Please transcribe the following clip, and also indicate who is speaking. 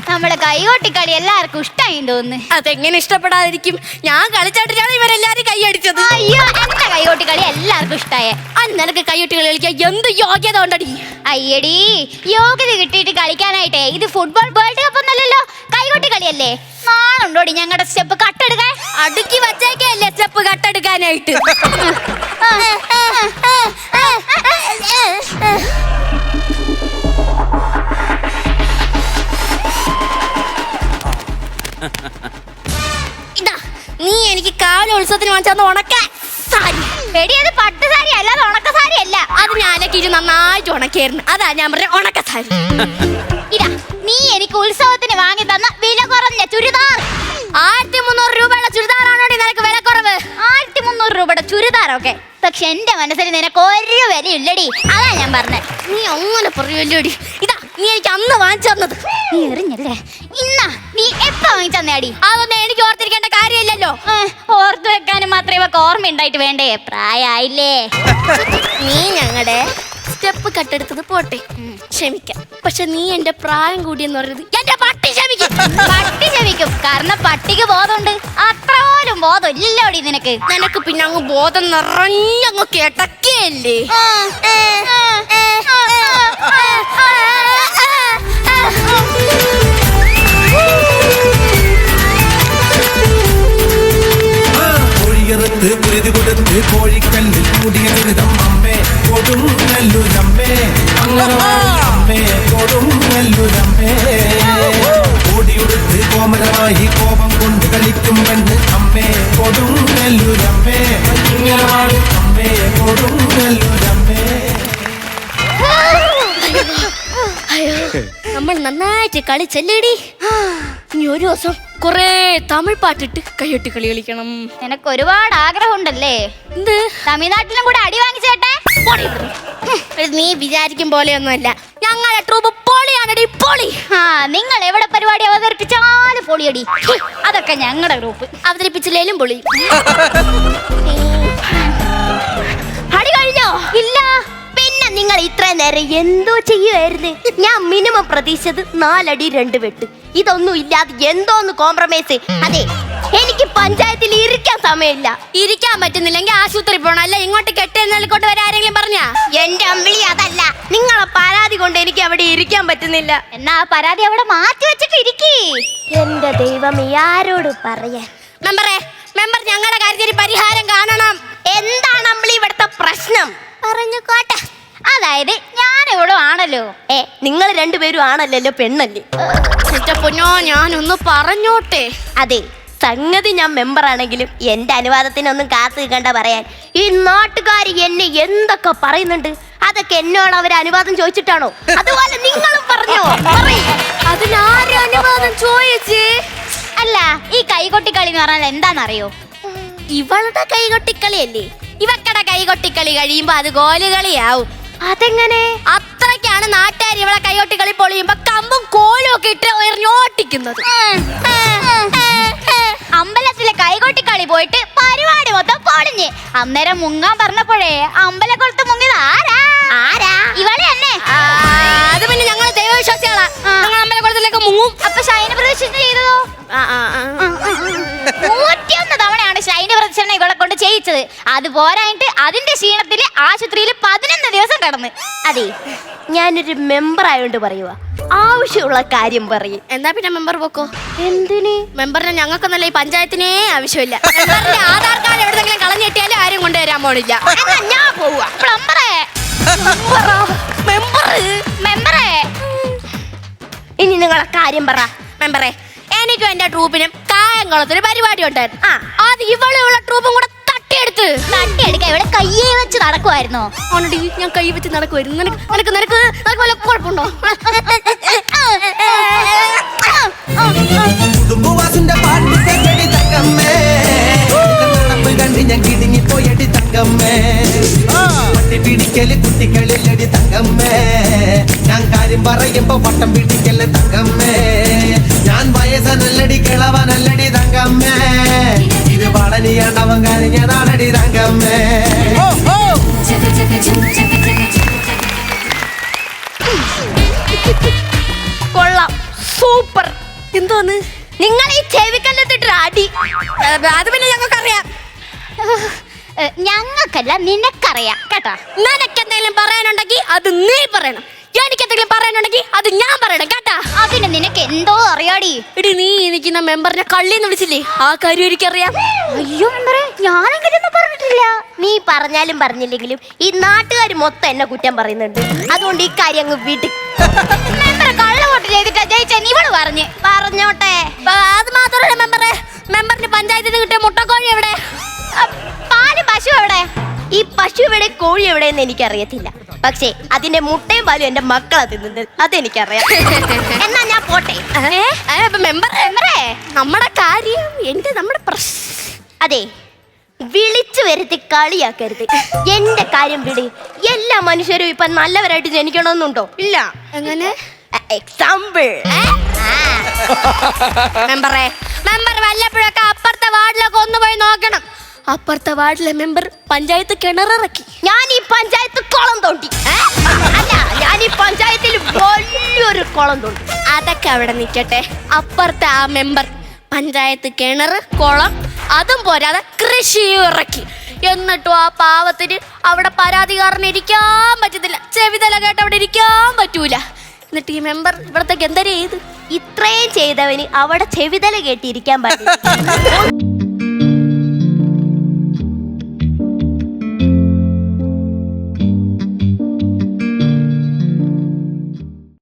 Speaker 1: നമ്മളെ കൈകൊട്ടിക്കളി എല്ലാവർക്കും ഇഷ്ടമായി തോന്നുന്നു.
Speaker 2: അതെങ്ങനെ ഇഷ്ടപ്പെടാതിരിക്കും? ഞാൻ കളിച്ചാട്ടിട്ടാണ് ഇവരെല്ലാരും കൈയടിച്ചത്.
Speaker 1: അയ്യോ, എന്റെ കൈകൊട്ടിക്കളി എല്ലാവർക്കും ഇഷ്ടമായേ.
Speaker 2: നിനക്ക് കൈകൊട്ടികളി കളിക്കാൻ എന്ത് യോഗ്യത ഉണ്ടടി?
Speaker 1: അയ്യടി, യോഗ്യത കിട്ടിയിട്ട് കളിക്കാനായിട്ടേ. ഇത് ഫുട്ബോൾ വേൾഡ് കപ്പ് ഒന്നല്ലല്ലോ, കൈകൊട്ടിക്കളിയല്ലേ. നാളുണ്ടോടി ഞങ്ങളുടെ സ്റ്റെപ്പ് കട്ടെടുക്കാൻ?
Speaker 2: അടുക്കി വച്ചേക്കല്ലേ സ്റ്റെപ്പ് കട്ടെടുക്കാനായിട്ട്. ഇതാ നീ എനിക്ക് കാലോത്സവത്തിന് വാങ്ങിച്ചു ഉണക്ക സാരി.
Speaker 1: വെടിയത് പട്ട് സാരി അല്ലാതെ ഉണക്ക സാരി അല്ല.
Speaker 2: അത് ഞാനൊക്കെ നന്നായിട്ട് ഉണക്കായിരുന്നു. അതാ ഞാൻ പറഞ്ഞ ഉണക്ക സാരി.
Speaker 1: ഇതാ നീ എനിക്ക് ഉത്സവത്തിന് വാങ്ങി തന്ന വില കുറഞ്ഞ ചുരിദാർ.
Speaker 2: 1300 രൂപയുടെ ചുരിദാറാണോ നിനക്ക് വില കുറവ്?
Speaker 1: 1300 രൂപയുടെ ചുരിദാറൊക്കെ. പക്ഷെ എന്റെ മനസ്സിൽ നിനക്ക് ഒരു വിലയില്ലടി. അതാ ഞാൻ പറഞ്ഞത്.
Speaker 2: നീ അങ്ങനെ പറയുമല്ലോടി. ഇതാ നീ എനിക്ക് അന്ന് വാങ്ങിച്ചു തന്നത്.
Speaker 1: നീ എറിഞ്ഞല്ലേ? ഇന്നാ നീ എപ്പ വാങ്ങിച്ചന്നേടി?
Speaker 2: അതൊന്നും എനിക്ക് ഓർത്തിരിക്കേണ്ട കാര്യമില്ലല്ലോ.
Speaker 1: ഓർത്തു വെക്കാനും മാത്രമേ ഇവക്ക് ഓർമ്മ ഉണ്ടായിട്ട് വേണ്ടേ? പ്രായായില്ലേ.
Speaker 2: നീ ഞങ്ങളുടെ സ്റ്റെപ്പ് കട്ടെടുത്തത് പോട്ടെ, ക്ഷമിക്കാം. പക്ഷെ നീ എന്റെ പ്രായം കൂടിയെന്ന് പറയുന്നത് എന്റെ പട്ടി ക്ഷമിക്കും.
Speaker 1: പട്ടി ക്ഷമിക്കും, കാരണം പട്ടിക്ക് ബോധമുണ്ട്. അത്ര പോലും ബോധം ഇല്ലല്ലോടി നിനക്ക്.
Speaker 2: നിനക്ക് പിന്നെ അങ്ങ് ബോധം നിറഞ്ഞങ്ങ് കേട്ടക്കല്ലേ.
Speaker 3: കോഴിയറുത്ത് കുരുതി കൊടുത്ത് കോഴിക്കല്ലിൽ കൂടിയ ദുരിതം അമ്മേ കൊടുങ്ങല്ലൂരമ്മേ, അമ്മേ കൊടുങ്ങല്ലൂരമ്മേ. ഓടിയുടുത്ത് കോമരമായി കോപം കൊണ്ട് കളിക്കും പെണ്ണ് അമ്മേ കൊടുങ്ങല്ലൂരമ്മേ, അമ്മേ കൊടുങ്ങല്ലൂരമ്മേ.
Speaker 2: നമ്മൾ നന്നായിട്ട് കളിച്ചല്ലേടി. ഇനി ഒരു ദിവസം കൊറേ തമിഴ് പാട്ടിട്ട് കൈയൊട്ടി കളി കളിക്കണം.
Speaker 1: നിനക്ക് ഒരുപാട് ആഗ്രഹം ഉണ്ടല്ലേ?
Speaker 2: എന്ത്?
Speaker 1: തമിഴ്നാട്ടിലും കൂടെ അടി വാങ്ങിച്ചേട്ടെ.
Speaker 2: നീ വിചാരിക്കും പോലെയൊന്നുമല്ല. ഞങ്ങളുടെ ട്രൂപ്പ് പൊളിയാണടി, പൊളി.
Speaker 1: നിങ്ങൾ എവിടെ പരിപാടി അവതരിപ്പിച്ചാലും പൊളിയടി. അതൊക്കെ ഞങ്ങളുടെ ഗ്രൂപ്പ്.
Speaker 2: അവതരിപ്പിച്ചില്ലേലും പൊളി.
Speaker 1: അടി കഴിഞ്ഞോ? ഇല്ല.
Speaker 4: പിന്നെ നിങ്ങൾ ഇത്രയും നേരം എന്തോ ചെയ്യുമായിരുന്നു? ഞാൻ മിനിമം പ്രതീക്ഷിച്ചത് 4 അടി 2 വെട്ട്. ഇതൊന്നും ഇല്ലാതെ എന്തോന്ന് കോംപ്രമൈസ്. അതെ, എനിക്ക് പഞ്ചായത്തിൽ ഇരിക്കാൻ സമയമില്ല.
Speaker 2: ഇരിക്കാൻ പറ്റുന്നില്ലെങ്കിൽ ആശുപത്രി പോണം. അല്ല ഇങ്ങോട്ട് കെട്ടിക്കൊണ്ട് വരാൻ ആരെങ്കിലും പറഞ്ഞാ?
Speaker 4: എന്റെ അമ്പിളി അതല്ല, നിങ്ങളെ പരാതി കൊണ്ട് എനിക്ക് അവിടെ ഇരിക്കാൻ പറ്റുന്നില്ല.
Speaker 1: എന്നാ പരാതി അവിടെ മാറ്റി വെച്ചിട്ട് ഇരിക്കേ.
Speaker 4: എന്റെ ദൈവമേ, ആരോട് പറയാൻ?
Speaker 2: മെമ്പർ ഞങ്ങളുടെ കാര്യത്തിൽ പരിഹാരം കാണണം.
Speaker 4: എന്താണ് അമ്പിളി ഇവിടുത്തെ പ്രശ്നം?
Speaker 1: പറഞ്ഞു കോട്ടെ. അതായത് ഞാൻ ഇവിടെ ആണല്ലോ.
Speaker 4: നിങ്ങൾ രണ്ടുപേരും ആണല്ലോ, പെണ്ണല്ലേ?
Speaker 2: പൊന്നോ, ഞാനൊന്ന് പറഞ്ഞോട്ടെ.
Speaker 4: അതെ, സംഗതി ഞാൻ മെമ്പർ ആണെങ്കിലും എന്റെ അനുവാദത്തിനൊന്നും കാത്തു നിൽക്കണ്ട പറയാൻ. ഈ നാട്ടുകാർ എന്നെ എന്തൊക്കെ പറയുന്നുണ്ട്, അതൊക്കെ എന്നോട് അവർ അനുവാദം ചോദിച്ചിട്ടാണോ? അതുപോലെ നിങ്ങളും പറഞ്ഞോ?
Speaker 2: അതിനാരും അനുവാദം ചോദിച്ചേ?
Speaker 1: അല്ല, ഈ കൈകൊട്ടിക്കളി എന്ന് പറഞ്ഞാൽ എന്താണെന്നറിയോ?
Speaker 2: ഇവളുടെ കൈകൊട്ടിക്കളിയല്ലേ. ഇവക്കടെ കൈകൊട്ടിക്കളി കഴിയുമ്പോ അത് ഗോലുകളിയാവും.
Speaker 4: അതെങ്ങനെ?
Speaker 2: അത്രയ്ക്കാണ് നാട്ടുകാർ ഇവളെ കൈകൊട്ടിക്കളി പൊളിയുമ്പോ കമ്പും കോലും ഒക്കെ ഇട്ട് എറിഞ്ഞോട്ടിക്കുന്നത്.
Speaker 1: അമ്പലത്തിലെ കൈകൊട്ടിക്കളി പോയിട്ട് പരിപാടി മൊത്തം പൊളിഞ്ഞ്. അന്നേരം മുങ്ങാൻ പറഞ്ഞപ്പോഴേ അമ്പലക്കുളത്ത് മുങ്ങിയത് ആരാ? ഇവളെ തന്നെ.
Speaker 2: അത് പിന്നെ ഞങ്ങൾ ദൈവവിശ്വാസികളാ. ഞങ്ങൾ അമ്പലക്കുളത്തിലേക്ക് മുങ്ങും.
Speaker 1: അപ്പൊ ശൈന പ്രദർശനം ചെയ്തതോ? 101 തവണയാണ് ശൈന പ്രദർശനം ഇവളെ കൊണ്ട് ചെയ്യിച്ചത്. അത് പോരായിട്ട് അതിന്റെ ക്ഷീണത്തില് ആശുപത്രിയിൽ 11 ദിവസം കടന്ന്.
Speaker 4: അതെ, ഞാനൊരു മെമ്പർ ആയോണ്ട് പറയുക, ആവശ്യമുള്ള കാര്യം പറയും.
Speaker 2: എന്നാ പിന്നെ മെമ്പർ പോക്കോ.
Speaker 4: എന്തിന്?
Speaker 2: മെമ്പറിനെ ഞങ്ങൾക്കൊന്നല്ല ഈ പഞ്ചായത്തിനേ ആവശ്യമില്ല. മെമ്പറിന്റെ ആധാർ കാർഡ് എവിടെയെങ്കിലും കളഞ്ഞിട്ടിയാലും ആരും കൊണ്ടുവരാൻ പോണില്ല.
Speaker 1: ഞാൻ പോവാ. മെമ്പറേ,
Speaker 4: ഇനി നിങ്ങളെ കാര്യം പറ.
Speaker 2: മെമ്പറേ, എനിക്കും എന്റെ ട്രൂപ്പിനും കായംകുളത്തൊരു പരിപാടി ഉണ്ടായിരുന്നു. അത് ഇവളുള്ള ട്രൂപ്പും കൂടെ തട്ടിയെടുത്ത്
Speaker 1: ഇവിടെ കയ്യെ വെച്ച് നടക്കുമായിരുന്നോ?
Speaker 2: ഓണടി, ഞാൻ കൈ വെച്ച് നടക്കുമായിരുന്നു. നിനക്ക് വല്ല കുഴപ്പമുണ്ടോ?
Speaker 3: കുടുംബവാസിന്റെ പാട്ട് കേട്ടടി തങ്കമ്മേ, നടപ്പ് കണ്ട് ഞാൻ കിടുങ്ങിപ്പോയടി തങ്കമ്മേ. പട്ടി പിടിക്കല് കുട്ടികളിലടി തങ്കമ്മേ, ഞാൻ കാര്യം പറയുമ്പോ പട്ടം പിടിക്കല് തങ്കമ്മേ. ഞാൻ വയസ്സനല്ലടി കിളവനല്ലടി തങ്കമ്മേ, ഇത് വളനിയാണ്ടവൻ കഴിഞ്ഞതാണടി തങ്കമ്മേ.
Speaker 4: കൊള്ളാം, സൂപ്പർ.
Speaker 2: എന്തോന്ന്?
Speaker 4: നിങ്ങൾ ഈ ചെവിക്കല്ലത്തിട്ട് അടി.
Speaker 2: അത് പിന്നെ ഞങ്ങൾക്കറിയാം.
Speaker 1: ഞങ്ങൾക്കല്ല നിനക്കറിയാം കേട്ടോ.
Speaker 2: നിനക്ക് എന്തെങ്കിലും പറയാനുണ്ടെങ്കിൽ അത് നീ പറയണം. എനിക്ക് എന്തെങ്കിലും പറയാനുണ്ടെങ്കിൽ അത് ഞാൻ പറയണം കേട്ടാ.
Speaker 1: അതിന് നിനക്ക് എന്തോ അറിയാടി.
Speaker 2: എടി നീ ഇരിക്കുന്ന മെമ്പറിനെ കള്ളിന്ന് വിളിച്ചില്ലേ, ആ കാര്യം എനിക്കറിയാം.
Speaker 1: അയ്യോ മെമ്പറെ, ഞാനെങ്കിലൊന്നും പറഞ്ഞിട്ടില്ല.
Speaker 4: നീ പറഞ്ഞാലും പറഞ്ഞില്ലെങ്കിലും ഈ നാട്ടുകാർ മൊത്തം എന്നെ കുറ്റം പറയുന്നുണ്ട്. അതുകൊണ്ട് ഈ കാര്യം അങ്ങ് വിട്.
Speaker 1: മെമ്പറെ കള്ള വോട്ട് ചെയ്തിട്ടാ ജയിച്ചെന്ന് ഇവള്
Speaker 4: പറഞ്ഞോട്ടെ.
Speaker 2: അത് മാത്രമല്ല മെമ്പറെ, മെമ്പറിന് പഞ്ചായത്തിൽ നിന്ന് കിട്ടിയ മുട്ടക്കോഴി എവിടെ?
Speaker 1: പാലും പശു എവിടെ?
Speaker 4: ഈ പശു എവിടെ കോഴി എവിടെയെന്ന് എനിക്കറിയത്തില്ല. പക്ഷേ അതിന്റെ മുട്ടയും പാലും എന്റെ മക്കളാ തിന്നുന്നത്, അതെനിക്കറിയാം. എന്നാ ഞാൻ പോട്ടെ.
Speaker 2: മെമ്പറെ നമ്മുടെ കാര്യം നമ്മുടെ
Speaker 4: അതെ, വിളിച്ചു വരുത്തി കളിയാക്കരുത്. എന്റെ കാര്യം വിട്. എല്ലാ മനുഷ്യരും ഇപ്പൊ നല്ലവരായിട്ട് ജനിക്കണമെന്നുണ്ടോ? ഇല്ല.
Speaker 2: എങ്ങനെ?
Speaker 4: എക്സാമ്പിൾ
Speaker 2: മെമ്പറെ, മെമ്പർ വല്ലപ്പോഴൊക്കെ അപ്പുറത്തെ വാർഡിലൊക്കെ ഒന്ന് പോയി നോക്കണം. അപ്പുറത്തെ വാർഡിലെ മെമ്പർ പഞ്ചായത്ത് കിണറിറക്കി.
Speaker 4: ഞാൻ ഈ പഞ്ചായത്ത് കുളം തോണ്ടി. അല്ല, ഞാൻ ഈ പഞ്ചായത്തിൽ വലിയൊരു കുളം തോണ്ടി.
Speaker 2: അതൊക്കെ അവിടെ നിൽക്കട്ടെ. അപ്പുറത്തെ ആ മെമ്പർ പഞ്ചായത്ത് കിണർ, കുളം, അതും പോരാതെ കൃഷിയും ഇറക്കി. എന്നിട്ടും ആ പാവത്തിന് അവിടെ പരാതിക്കാരന് ഇരിക്കാൻ പറ്റത്തില്ല. ചെവിതല കേട്ട് അവിടെ ഇരിക്കാൻ പറ്റൂല. എന്നിട്ട് ഈ മെമ്പർ ഇവിടത്തേക്ക് എന്തര ചെയ്ത്?
Speaker 4: ഇത്രയും ചെയ്തവന് അവിടെ ചെവിതല കേട്ടിരിക്കാൻ പറ്റില്ല.